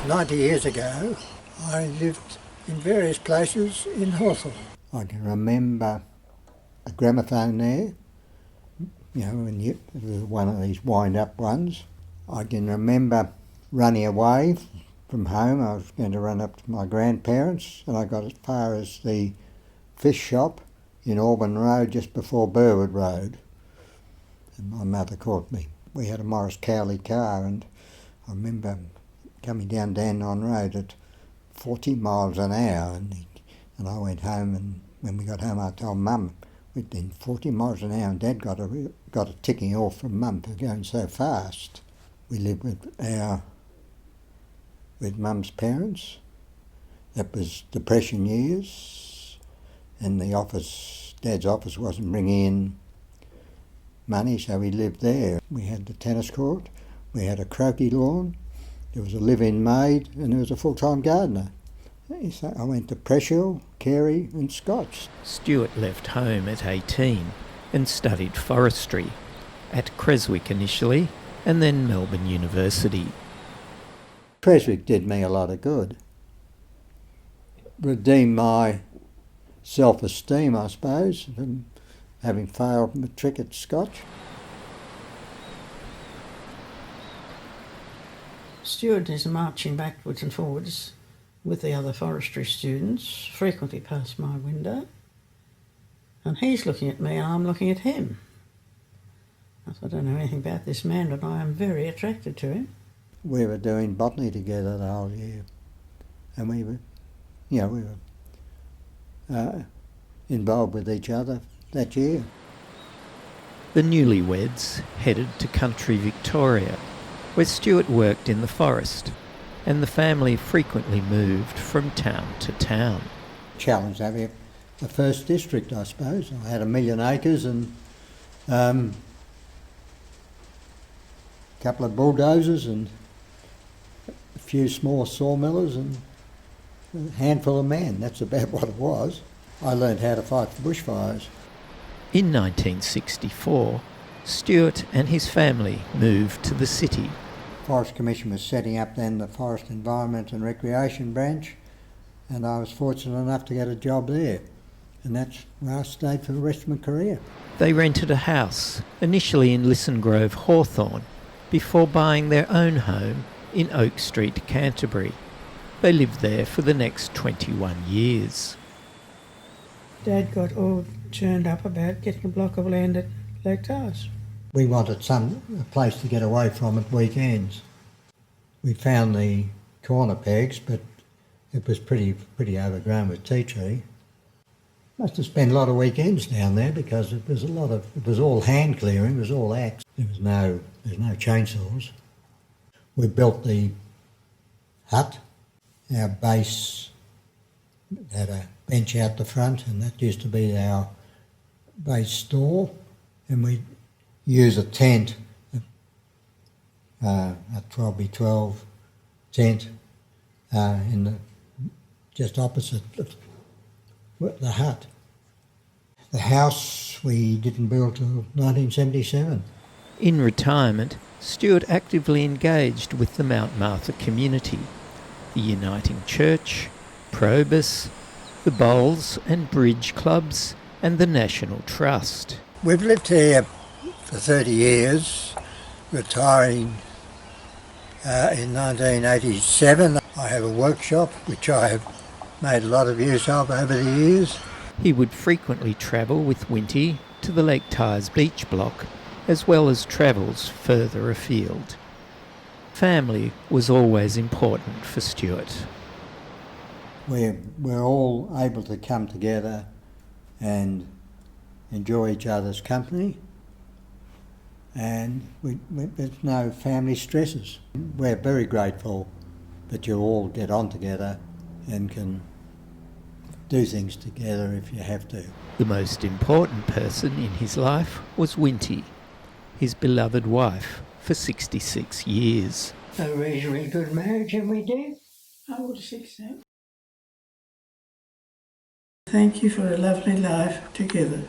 90 years ago, I lived in various places in Hawthorn. I can remember a gramophone there, when it was one of these wind-up ones. I can remember running away from home. I was going to run up to my grandparents, and I got as far as the fish shop in Auburn Road, just before Burwood Road. And my mother caught me. We had a Morris Cowley car, and I remember coming down Dandenong Road at 40 miles an hour, and I went home, and when we got home I told Mum we'd been 40 miles an hour, and Dad got a ticking off from Mum for going so fast. We lived with Mum's parents. That was Depression years, and Dad's office wasn't bringing in money, so we lived there. We had the tennis court, we had a croquet lawn, there was a live-in maid, and there was a full-time gardener. So I went to Preshill, Carey and Scots. Stuart left home at 18 and studied forestry at Creswick initially, and then Melbourne University. Creswick did me a lot of good. Redeemed my self-esteem, I suppose, from having failed matric at Scotch. Stuart is marching backwards and forwards with the other forestry students, frequently past my window, and he's looking at me and I'm looking at him. I don't know anything about this man, but I am very attracted to him. We were doing botany together the whole year, and we were involved with each other that year. The newlyweds headed to country Victoria, where Stuart worked in the forest, and the family frequently moved from town to town. Challenge having the first district, I suppose. I had 1 million acres and a couple of bulldozers and a few small sawmillers and a handful of men. That's about what it was. I learned how to fight for bushfires. In 1964, Stuart and his family moved to the city. Forest Commission was setting up then the Forest Environment and Recreation branch, and I was fortunate enough to get a job there, and that's where I stayed for the rest of my career. They rented a house, initially in Lisson Grove, Hawthorn, before buying their own home in Oak Street, Canterbury. They lived there for the next 21 years. Dad got all churned up about getting a block of land at Lake Taos. We wanted a place to get away from at weekends. We found the corner pegs, but it was pretty overgrown with tea tree. Must have spent a lot of weekends down there because it was all hand clearing, it was all axe. There's no chainsaws. We built the hut. Our base had a bench out the front, and that used to be our base store, and we'd use a tent, a 12x12 tent, just opposite the hut. The house we didn't build till 1977. In retirement, Stuart actively engaged with the Mount Martha community, the Uniting Church, Probus, the Bowls and Bridge Clubs, and the National Trust. We've lived here for 30 years, retiring in 1987. I have a workshop which I have made a lot of use of over the years. He would frequently travel with Winty to the Lake Tyers beach block, as well as travels further afield. Family was always important for Stuart. We're all able to come together and enjoy each other's company, and there's no family stresses. We're very grateful that you all get on together and can do things together if you have to. The most important person in his life was Winty, his beloved wife for 66 years. A reasonably good marriage, and we do. I would say so. Thank you for a lovely life together.